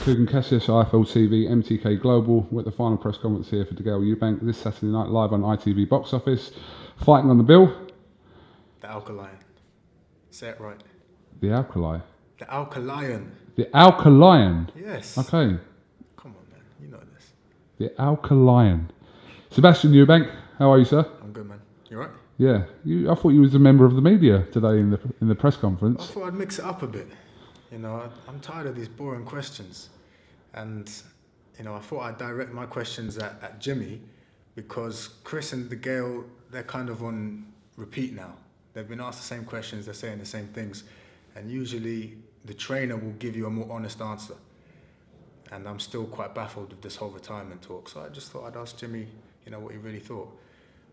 KUGAN, CASSIUS, IFL TV, MTK Global. We're at the final press conference here for Eubank this Saturday night live on ITV Box Office. Fighting on the bill. The Alkaline. Say it right. The Alkali. The Alkaline. The Alkaline. Yes. Okay. Come on, man. You know this. The Alkaline. Sebastian Eubank, how are you, sir? I'm good, man. You right? Yeah. I thought you was a member of the media today in the press I conference. thought I'd mix it up a bit. You know, I'm tired of these boring questions. And, you know, I thought I'd direct my questions at Jimmy because Chris and the Gale, they're kind of on repeat now. They've been asked the same questions, they're saying the same things. And usually the trainer will give you a more honest answer. And I'm still quite baffled with this whole retirement talk. So I just thought I'd ask Jimmy, you know, what he really thought.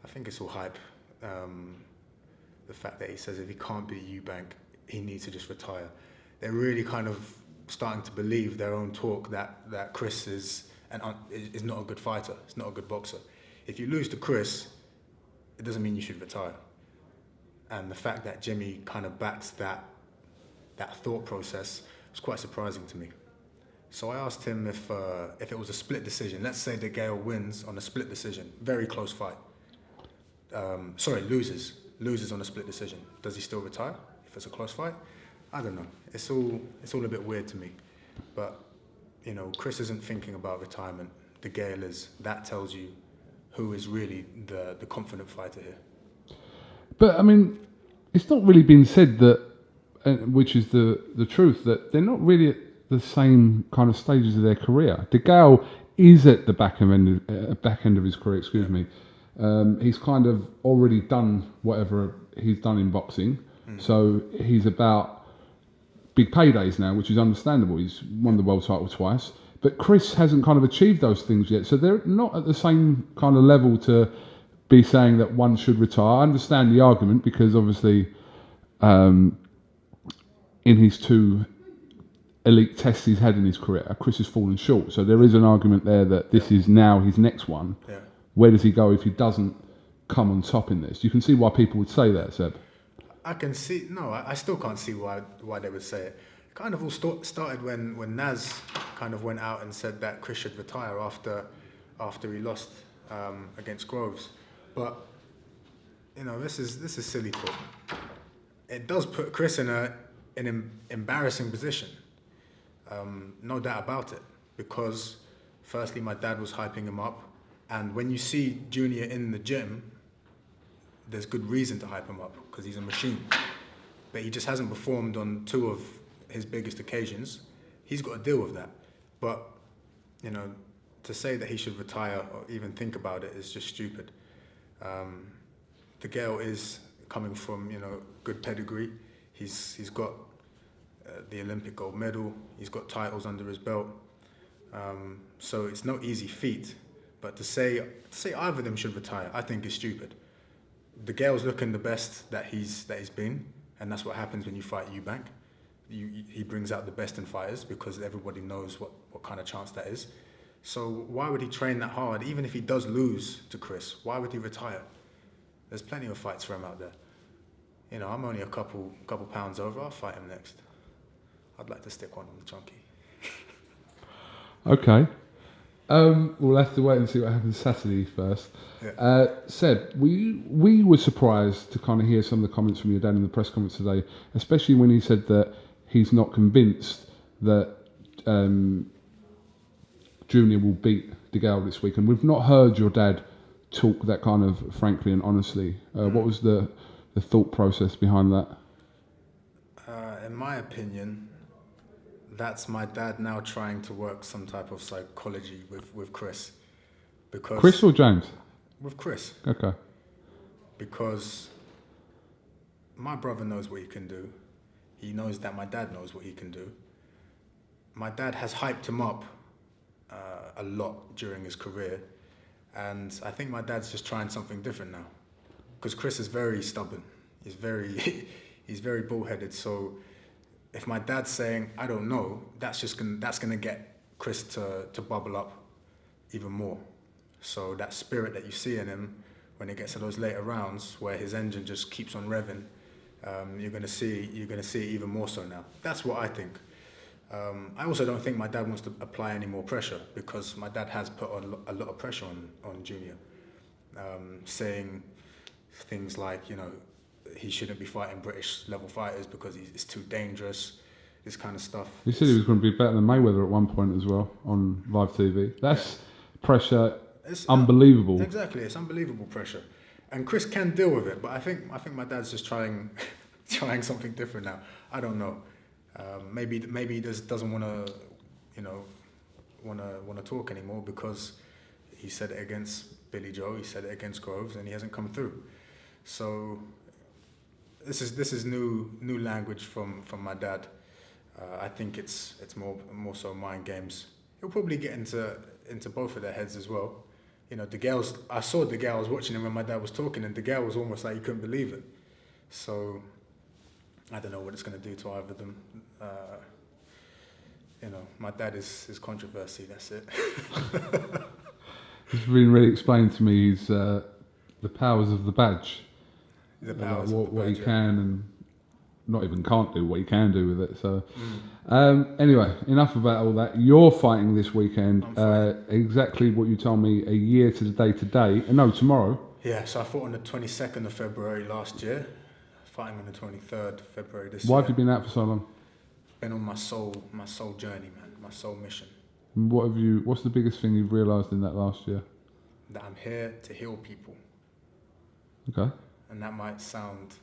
I think it's all hype. The fact that he says if he can't beat Eubank, he needs to just retire. They're really kind of starting to believe their own talk that Chris is not a good fighter. He's not a good boxer. If you lose to Chris, it doesn't mean you should retire. And the fact that Jimmy kind of backs that thought process was quite surprising to me. So I asked him if it was a split decision. Let's say the Gale wins on a split decision, very close fight. Loses on a split decision. Does he still retire if it's a close fight? I don't know. It's all a bit weird to me. But, you know, Chris isn't thinking about retirement. The Gale is. That tells you who is really the confident fighter here. But, I mean, it's not really been said that, which is the truth, that they're not really at the same kind of stages of their career. De Gale is at the back end of his career, excuse me. He's kind of already done whatever he's done in boxing. So he's about big paydays now, which is understandable. He's won the world title twice. But Chris hasn't kind of achieved those things yet. So they're not at the same kind of level to be saying that one should retire. I understand the argument because obviously in his two elite tests he's had in his career, Chris has fallen short. So there is an argument there that this is now his next one. Yeah. Where does he go if he doesn't come on top in this? You can see why people would say that, Seb. I can see, no, I still can't see why they would say it. It kind of all started when Naz kind of went out and said that Chris should retire after he lost against Groves. But, you know, this is silly talk. It does put Chris in an embarrassing position. No doubt about it. Because, firstly, my dad was hyping him up. And when you see Junior in the gym, there's good reason to hype him up because he's a machine. But he just hasn't performed on two of his biggest occasions. He's got to deal with that. But, you know, to say that he should retire or even think about it is just stupid. The Gale is coming from, you know, good pedigree. He's got the Olympic gold medal. He's got titles under his belt. So it's no easy feat. But to say either of them should retire, I think is stupid. The Gale's looking the best that he's been, and that's what happens when you fight Eubank. He brings out the best in fighters because everybody knows what kind of chance that is. So why would he train that hard? Even if he does lose to Chris, why would he retire? There's plenty of fights for him out there. You know, I'm only a couple pounds over. I'll fight him next. I'd like to stick one on the chunky. Okay. We'll have to wait and see what happens Saturday first. Yeah. Seb, we were surprised to kind of hear some of the comments from your dad in the press conference today, especially when he said that he's not convinced that Junior will beat De Gale this week. And we've not heard your dad talk that kind of frankly and honestly. What was the thought process behind that? In my opinion, that's my dad now trying to work some type of psychology with Chris. Because Chris or James? With Chris. Okay. Because my brother knows what he can do. He knows that my dad knows what he can do. My dad has hyped him up a lot during his career. And I think my dad's just trying something different now. Because Chris is very stubborn. He's very bullheaded. So if my dad's saying, I don't know, that's gonna get Chris to bubble up even more. So that spirit that you see in him when it gets to those later rounds where his engine just keeps on revving, you're gonna see it even more so now. That's what I think. I also don't think my dad wants to apply any more pressure, because my dad has put a lot of pressure on Junior, saying things like, you know, he shouldn't be fighting British level fighters because it's too dangerous, this kind of stuff. He said he was going to be better than Mayweather at one point as well on live TV. That's pressure, it's unbelievable. Exactly, it's unbelievable pressure. And Chris can deal with it, but I think my dad's just trying something different now. I don't know. Maybe he just doesn't want to, you know, want to talk anymore, because he said it against Billy Joe, he said it against Groves, and he hasn't come through. So this is new language from my dad. I think it's more so mind games. He'll probably get into both of their heads as well. You know, I saw I was watching him when my dad was talking, and DeGale was almost like he couldn't believe it. So I don't know what it's going to do to either of them. You know, my dad is controversy, that's it. He's been really explained to me the powers of the badge. The powers what of the badge, he can and not even can't do, what he can do with it. So anyway, enough about all that. You're fighting this weekend, exactly what you told me a year to the day today. No, tomorrow. Yeah, so I fought on the 22nd of February last year, fighting on the 23rd of February this year. Why have you been out for so long? Been on my soul journey, man, my soul mission. What's the biggest thing you've realised in that last year? That I'm here to heal people. Okay. And that might sound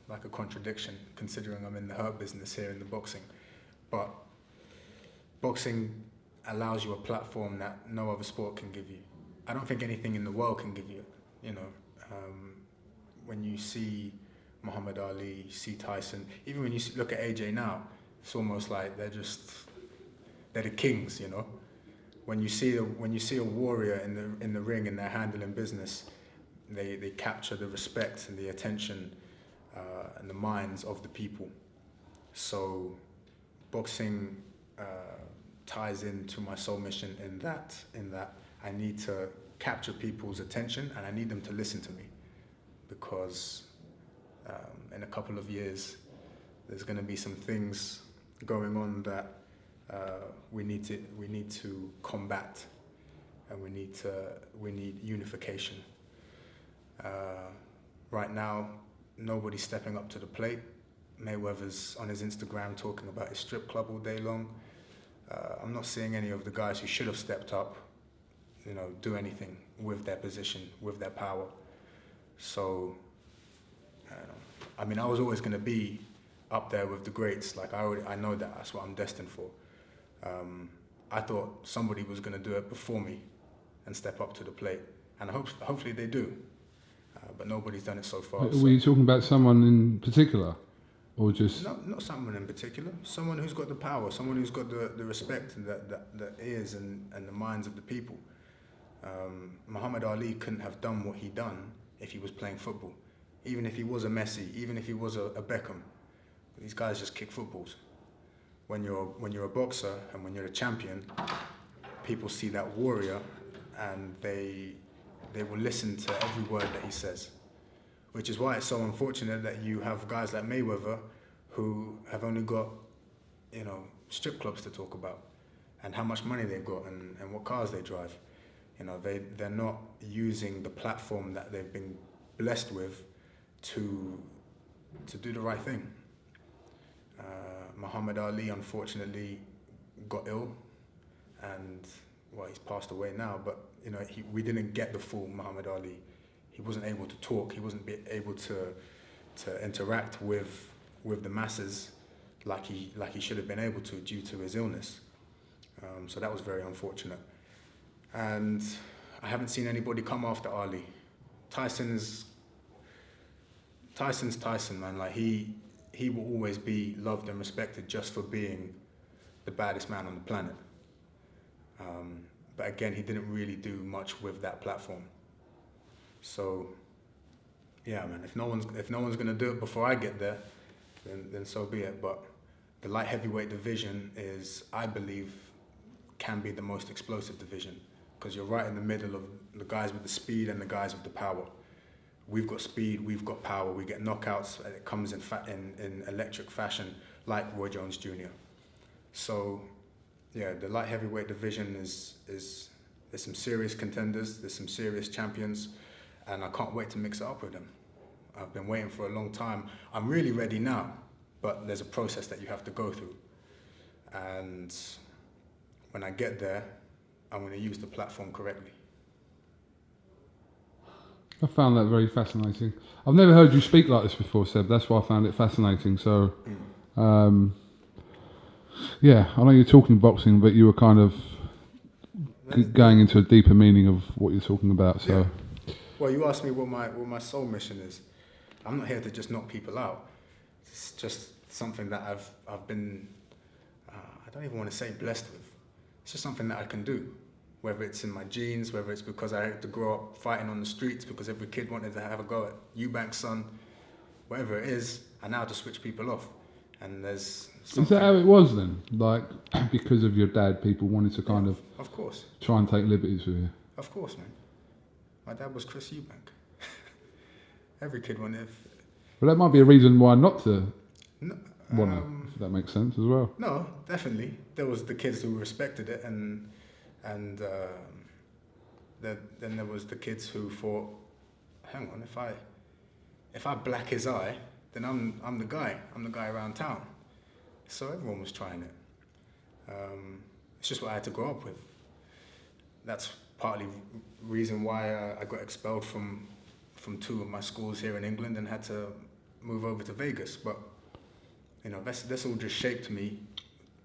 like a contradiction, considering I'm in the hurt business here in the boxing. But boxing allows you a platform that no other sport can give you. I don't think anything in the world can give you, you know. When you see Muhammad Ali, you see Tyson, even when you look at AJ now, it's almost like they're the kings, you know. When you see a warrior in the ring and they're handling business, they capture the respect and the attention and the minds of the people. So boxing ties into my soul mission in that I need to capture people's attention, and I need them to listen to me, because in a couple of years there's going to be some things going on that we need to combat, and we need unification. Right now, nobody's stepping up to the plate. Mayweather's on his Instagram talking about his strip club all day long. I'm not seeing any of the guys who should have stepped up, you know, do anything with their position, with their power. So, I mean, I was always going to be up there with the greats. Like, I know that's what I'm destined for. I thought somebody was going to do it before me and step up to the plate, and hopefully they do. But nobody's done it so far. Were you talking about someone in particular, or just? Not someone in particular. Someone who's got the power. Someone who's got the respect and the ears and the minds of the people. Muhammad Ali couldn't have done what he done if he was playing football. Even if he was a Messi, even if he was a Beckham. These guys just kick footballs. When you're a boxer and when you're a champion, people see that warrior, and they will listen to every word that he says. Which is why it's so unfortunate that you have guys like Mayweather who have only got, you know, strip clubs to talk about, and how much money they've got, and what cars they drive. You know, they're not using the platform that they've been blessed with to do the right thing. Muhammad Ali unfortunately got ill, and he's passed away now, but you know, we didn't get the full Muhammad Ali. He wasn't able to talk, he wasn't able to interact with the masses like he should have been able to, due to his illness. So that was very unfortunate. And I haven't seen anybody come after Ali. Tyson's Tyson, man. Like, he will always be loved and respected just for being the baddest man on the planet. But again, he didn't really do much with that platform. So, yeah, man. If no one's gonna do it before I get there, then so be it. But the light heavyweight division is, I believe, can be the most explosive division, because you're right in the middle of the guys with the speed and the guys with the power. We've got speed, we've got power, we get knockouts, and it comes in electric fashion, like Roy Jones Jr. So, yeah, the light heavyweight division is there's some serious contenders, there's some serious champions, and I can't wait to mix it up with them. I've been waiting for a long time. I'm really ready now, but there's a process that you have to go through. And when I get there, I'm going to use the platform correctly. I found that very fascinating. I've never heard you speak like this before, Seb. That's why I found it fascinating. So, yeah, I know you're talking boxing, but you were kind of going into a deeper meaning of what you're talking about. So, yeah. Well, you asked me what my sole mission is. I'm not here to just knock people out. It's just something that I've been, I don't even want to say blessed with. It's just something that I can do. Whether it's in my genes, whether it's because I had to grow up fighting on the streets because every kid wanted to have a go at Eubank's son, whatever it is, I know how to switch people off. And there's something... Is that how it was then? Like, because of your dad, people wanted to kind of course, try and take liberties with you? Of course, man. My dad was Chris Eubank. Every kid wanted... Well, that might be a reason why not to No, want to, if that makes sense as well. No, definitely. There was the kids who respected it, and then there was the kids who thought, hang on, if I black his eye, then I'm the guy. I'm the guy around town. So everyone was trying it. It's just what I had to grow up with. That's partly reason why I got expelled from two of my schools here in England and had to move over to Vegas. But you know, that's all just shaped me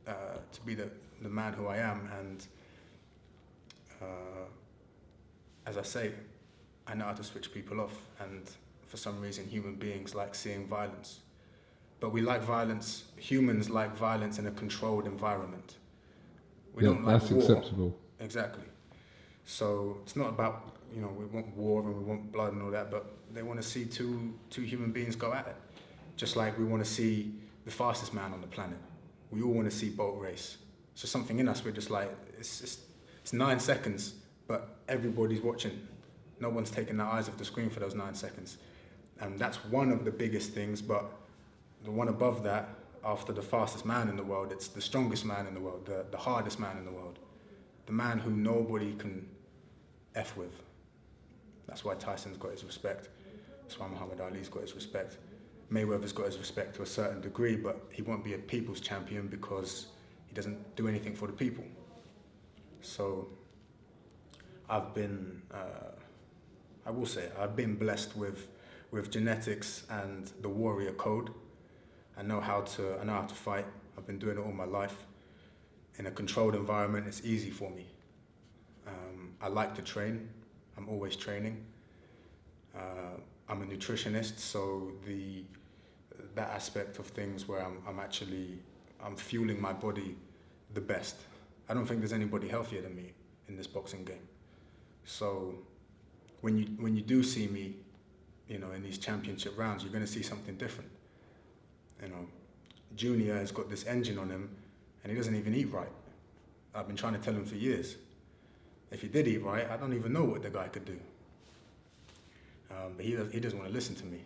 to be the man who I am. And as I say, I know how to switch people off, and for some reason human beings like seeing violence. But we like violence, humans like violence in a controlled environment. We don't like that's war. acceptable. Exactly. So it's not about, you know, we want war and we want blood and all that, but they want to see two human beings go at it. Just like we want to see the fastest man on the planet. We all want to see boat race. It's just something in us, we're just like, it's 9 seconds, but everybody's watching. No one's taking their eyes off the screen for those 9 seconds. And that's one of the biggest things, but the one above that, after the fastest man in the world, it's the strongest man in the world, the hardest man in the world. The man who nobody can F with. That's why Tyson's got his respect. That's why Muhammad Ali's got his respect. Mayweather's got his respect to a certain degree, but he won't be a people's champion because he doesn't do anything for the people. So I've been, I will say, I've been blessed with genetics and the warrior code. I know how to fight. I've been doing it all my life. In a controlled environment, it's easy for me. I like to train. I'm always training. I'm a nutritionist, so that aspect of things where I'm fueling my body the best. I don't think there's anybody healthier than me in this boxing game. So when you do see me, you know, in these championship rounds, you're going to see something different. You know, Junior has got this engine on him, and he doesn't even eat right. I've been trying to tell him for years. If he did eat right, I don't even know what the guy could do. But he doesn't want to listen to me.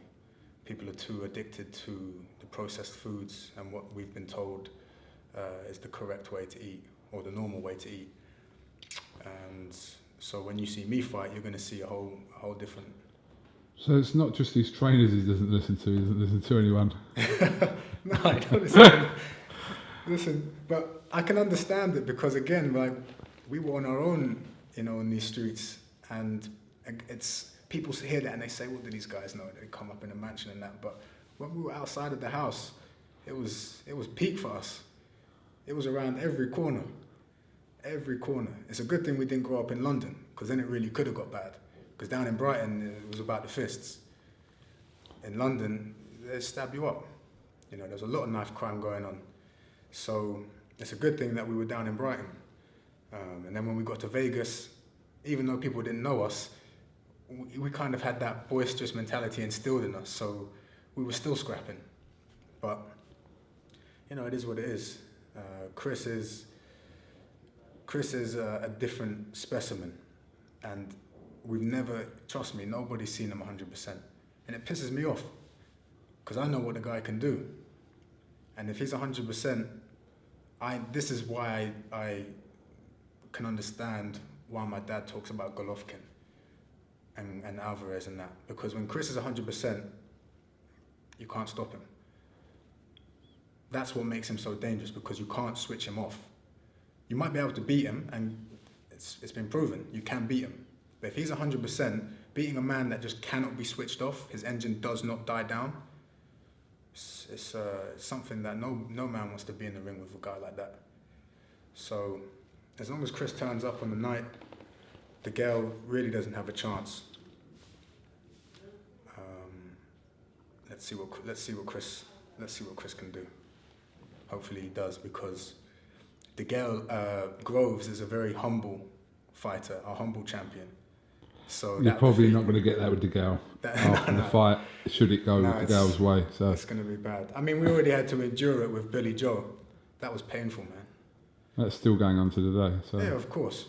People are too addicted to the processed foods and what we've been told is the correct way to eat, or the normal way to eat. And so when you see me fight, you're going to see a whole different... So it's not just these trainers he doesn't listen to, he doesn't listen to anyone. No, I don't listen. Listen, but I can understand it because, again, like, we were on our own, you know, in these streets, and it's... People hear that and they say, what do these guys know? They come up in a mansion and that. But when we were outside of the house, it was peak for us. It was around every corner. Every corner. It's a good thing we didn't grow up in London, because then it really could have got bad. Because down in Brighton, it was about the fists. In London, they stab you up. You know, there's a lot of knife crime going on. So it's a good thing that we were down in Brighton. And then when we got to Vegas, even though people didn't know us, we kind of had that boisterous mentality instilled in us, so we were still scrapping. But, you know, it is what it is. Chris is a different specimen, and we've never, trust me, nobody's seen him 100%. And it pisses me off, because I know what the guy can do. And if he's 100%, This is why I can understand why my dad talks about Golovkin and Alvarez and that, because when Chris is 100%, you can't stop him. That's what makes him so dangerous, because you can't switch him off. You might be able to beat him, and it's been proven, you can beat him. But if he's 100%, beating a man that just cannot be switched off, his engine does not die down, it's something that no man wants to be in the ring with a guy like that. So as long as Chris turns up on the night, De Gale really doesn't have a chance. Let's see what Chris can do. Hopefully he does, because De Gale Groves is a very humble fighter, a humble champion. So you're probably not going to get that with De Gale after the fight, should it go De Gale's way. So it's going to be bad. I mean, we already had to endure it with Billy Joe. That was painful, man. That's still going on to today. So. Yeah, of course.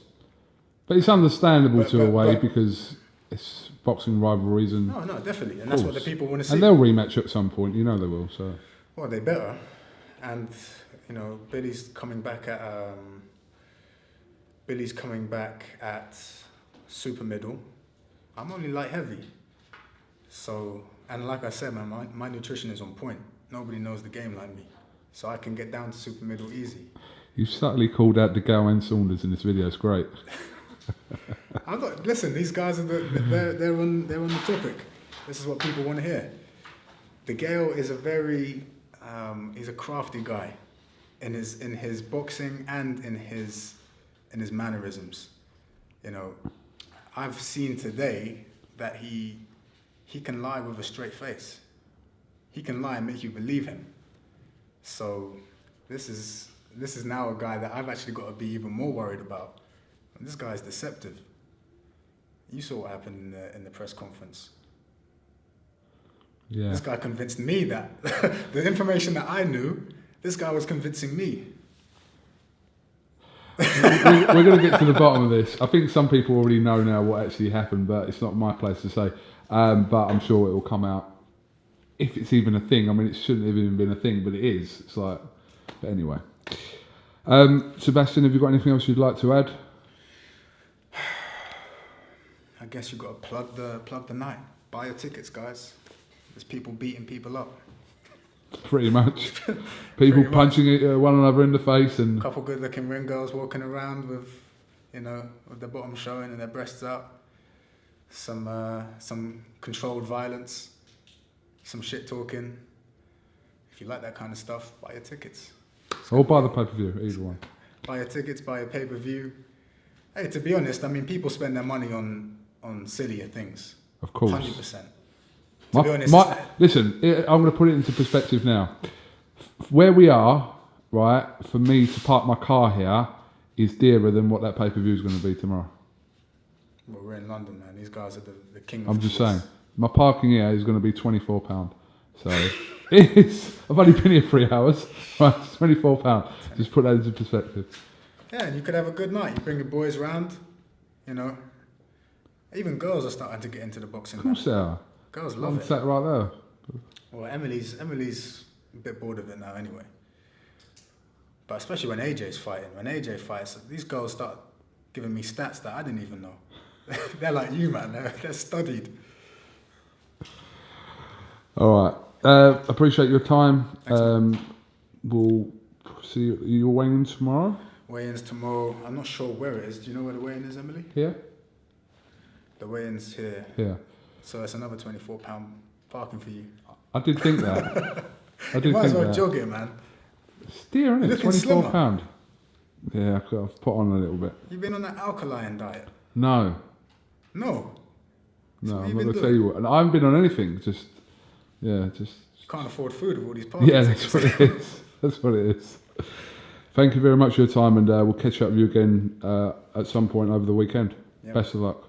But it's understandable to a way, because it's boxing rivalries and... No, definitely. And that's what the people want to see. And they'll rematch at some point, you know they will. So. Well, they better. And, you know, Billy's coming back at super middle. I'm only light heavy. So, and like I said, man, my nutrition is on point. Nobody knows the game like me. So I can get down to super middle easy. You subtly called out De Gale and Saunders in this video. It's great. Listen, these guys are they're on the topic. This is what people want to hear. De Gale is he's a crafty guy in his boxing and in his mannerisms. You know, I've seen today that he can lie with a straight face. He can lie and make you believe him. So this is now a guy that I've actually got to be even more worried about. And this guy's deceptive. You saw what happened in the press conference. Yeah. This guy convinced me that the information that I knew, this guy was convincing me. We're going to get to the bottom of this. I think some people already know now what actually happened, but it's not my place to say. But I'm sure it will come out, if it's even a thing. I mean, it shouldn't have even been a thing, but it is. It's like, but anyway. Sebastian, have you got anything else you'd like to add? I guess you've got to plug the night. Buy your tickets, guys. There's people beating people up. Pretty much. People punching one another in the face, and a couple good-looking ring girls walking around with their bottom showing and their breasts out. Some controlled violence, some shit talking. If you like that kind of stuff, buy your tickets. Or buy the pay-per-view, either one. Buy your tickets, buy your pay-per-view. Hey, to be honest, I mean, people spend their money on sillier things. Of course. 100%. To be honest, listen, I'm going to put it into perspective now. Where we are, right, for me to park my car here is dearer than what that pay-per-view is going to be tomorrow. Well, we're in London, man. These guys are the king of I'm just saying. My parking here is going to be £24. So I've only been here 3 hours. Right, it's £24. Just put that into perspective. Yeah, and you could have a good night. You bring your boys round, Even girls are starting to get into the boxing. Of course they are. Girls love it. Sat right there. Well, Emily's a bit bored of it now anyway. But especially when AJ's fighting. When AJ fights, these girls start giving me stats that I didn't even know. They're like you, man. They're studied. All right. Appreciate your time. We'll see you. You're weighing in tomorrow? Weigh-in's tomorrow. I'm not sure where it is. Do you know where the weigh-in is, Emily? Here? The weigh-in's here. Yeah. So it's another £24 parking for you. I did think that. You might as well jog it, man. It's dear, isn't it? £24. Yeah, I've put on a little bit. You've been on that alkaline diet? No. No? No, I'm not going to tell you what. And I haven't been on anything. Just. You can't afford food with all these parking tickets. That's what it is. That's what it is. Thank you very much for your time, and we'll catch up with you again at some point over the weekend. Yep. Best of luck.